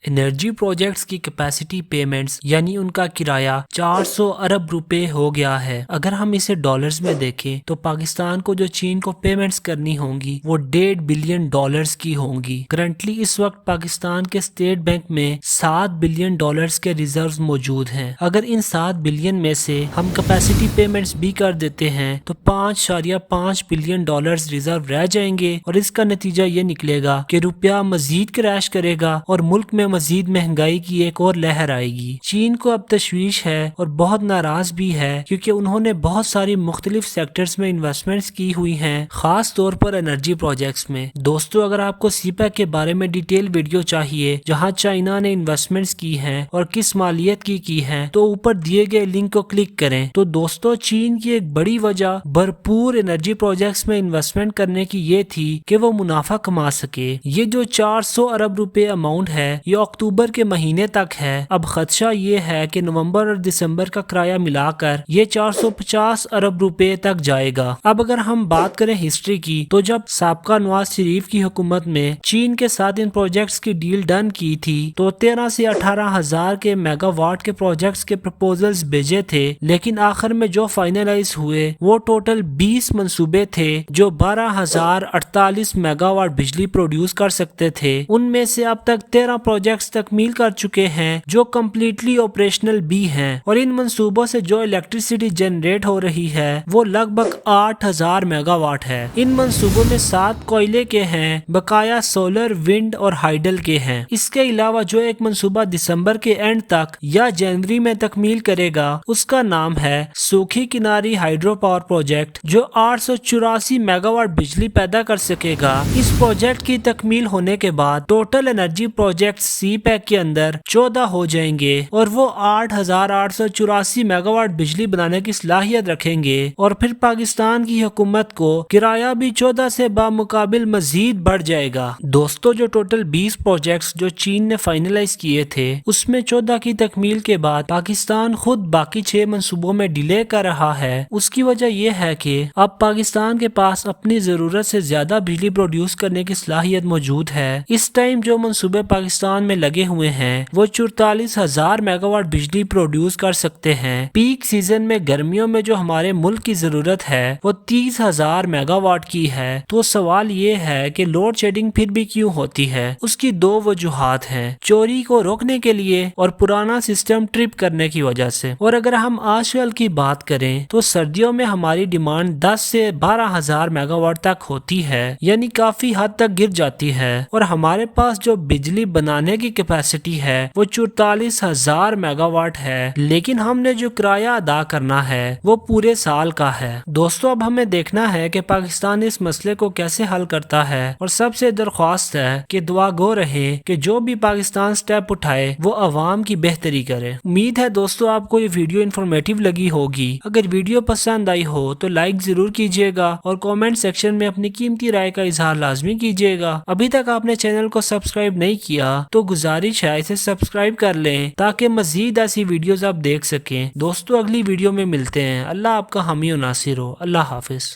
Energy projects کی capacity payments یعنی ان کا کرایہ 400 ارب روپے ہو گیا ہے۔ اگر ہم اسے ڈالرز میں دیکھیں تو پاکستان کو جو چین کو پیمنٹس کرنی ہوں گی وہ 1.5 بلین ڈالرز کی ہوں گی۔ کرنٹلی اس وقت پاکستان کے اسٹیٹ بینک میں 7 بلین ڈالرز کے ریزروز موجود ہیں۔ اگر ان 7 بلین میں سے ہم کیپیسٹی پیمنٹس بھی کر دیتے ہیں تو 5.5 بلین ڈالرز ریزرو رہ جائیں گے، اور اس کا نتیجہ یہ نکلے گا کہ روپیہ مزید کریش کرے گا اور ملک میں مزید مہنگائی کی ایک اور لہر آئے گی۔ چین کو اب تشویش ہے اور بہت ناراض بھی ہے، کیونکہ انہوں نے بہت ساری مختلف سیکٹرز میں انویسٹمنٹس کی ہوئی ہیں، خاص طور پر انرجی پروجیکٹس میں۔ دوستو، اگر آپ کو سی پیک کے بارے میں ڈیٹیل ویڈیو چاہیے جہاں چائنا نے انویسٹمنٹس کی ہیں اور کس مالیت کی ہیں، تو اوپر دیے گئے لنک کو کلک کریں۔ تو دوستو، چین کی ایک بڑی وجہ بھرپور انرجی پروجیکٹس میں انویسٹمنٹ کرنے کی یہ تھی کہ وہ منافع کما سکے۔ یہ جو 400 ارب روپے اماؤنٹ ہے یہ اکتوبر کے مہینے تک ہے۔ اب خدشہ یہ ہے کہ نومبر اور دسمبر کا کرایہ ملا کر یہ 450 ارب روپے تک جائے گا۔ اب اگر ہم بات کریں ہسٹری کی، تو جب سابقہ نواز شریف کی حکومت میں چین کے ساتھ ان پروجیکٹس کی ڈیل ڈن کی تھی تو 13 سے 18 ہزار کے میگا واٹ کے پروجیکٹس کے پرپوزلز بھیجے تھے، لیکن آخر میں جو فائنلائز ہوئے وہ ٹوٹل 20 منصوبے تھے جو 12,048 میگا واٹ بجلی پروڈیوس کر سکتے تھے۔ ان میں سے اب تک 13 پروجیکٹس تکمیل کر چکے ہیں جو کمپلیٹلی آپریشنل بھی ہیں، اور ان منصوبوں سے جو الیکٹریسٹی جنریٹ ہو رہی ہے وہ لگ بھگ 8,000 میگا واٹ ہے۔ ان منصوبوں میں 7 کوئلے کے ہیں، بقایا سولر، ونڈ اور ہائیڈل کے ہیں۔ اس کے علاوہ جو ایک منصوبہ دسمبر کے اینڈ تک یا جنوری میں تکمیل کرے گا اس کا نام ہے سوکھی کناری ہائیڈرو پاور پروجیکٹ، جو 884 میگا واٹ بجلی پیدا کر سکے گا۔ اس پروجیکٹ کی تکمیل ہونے کے بعد ٹوٹل انرجی پروجیکٹ سی پیک کے اندر 14 ہو جائیں گے، اور وہ 8,884 میگا واٹ بجلی بنانے کی صلاحیت رکھیں گے، اور پھر پاکستان کی حکومت کو کرایہ بھی 14 سے بامقابل مزید بڑھ جائے گا۔ دوستو، جو ٹوٹل 20 پروجیکٹس جو چین نے فائنلائز کیے تھے اس میں 14 کی تکمیل کے بعد پاکستان خود باقی 6 منصوبوں میں ڈیلے کر رہا ہے۔ اس کی وجہ یہ ہے کہ اب پاکستان کے پاس اپنی ضرورت سے زیادہ بجلی پروڈیوس کرنے کی صلاحیت موجود ہے۔ اس ٹائم جو منصوبے پاکستان میں لگے ہوئے ہیں وہ 44,000 میگا واٹ بجلی پروڈیوس کر سکتے ہیں۔ پیک سیزن میں گرمیوں میں جو ہمارے ملک کی ضرورت ہے وہ 30,000 میگا واٹ کی ہے۔ تو سوال یہ ہے کہ لوڈ شیڈنگ پھر بھی کیوں ہوتی ہے؟ اس کی 2 وجوہات ہیں: چوری کو روکنے کے لیے اور پرانا سسٹم ٹرپ کرنے کی وجہ سے۔ اور اگر ہم آج کل کی بات کریں تو سردیوں میں ہماری ڈیمانڈ 10 سے 12,000 میگا واٹ تک ہوتی ہے، یعنی کافی حد تک گر جاتی ہے، اور ہمارے پاس جو بجلی بنانے کی کیپیسٹی ہے وہ 44,000 میگا واٹ ہے، لیکن ہم نے جو کرایہ ادا کرنا ہے وہ پورے سال کا ہے۔ دوستو، اب ہمیں دیکھنا ہے کہ پاکستان اس مسئلے کو کیسے حل کرتا ہے، اور سب سے درخواست ہے کہ دعا گو رہے کہ جو بھی پاکستان سٹیپ اٹھائے وہ عوام کی بہتری کرے۔ امید ہے دوستو آپ کو یہ ویڈیو انفارمیٹیو لگی ہوگی۔ اگر ویڈیو پسند آئی ہو تو لائک ضرور کیجیے گا، اور کامنٹ سیکشن میں اپنی قیمتی رائے کا اظہار لازمی کیجیے گا۔ ابھی تک آپ نے چینل کو سبسکرائب نہیں کیا تو گزارش ہے اسے سبسکرائب کر لیں تاکہ مزید ایسی ویڈیوز آپ دیکھ سکیں۔ دوستو، اگلی ویڈیو میں ملتے ہیں۔ اللہ آپ کا حامی و ناصر ہو۔ اللہ حافظ۔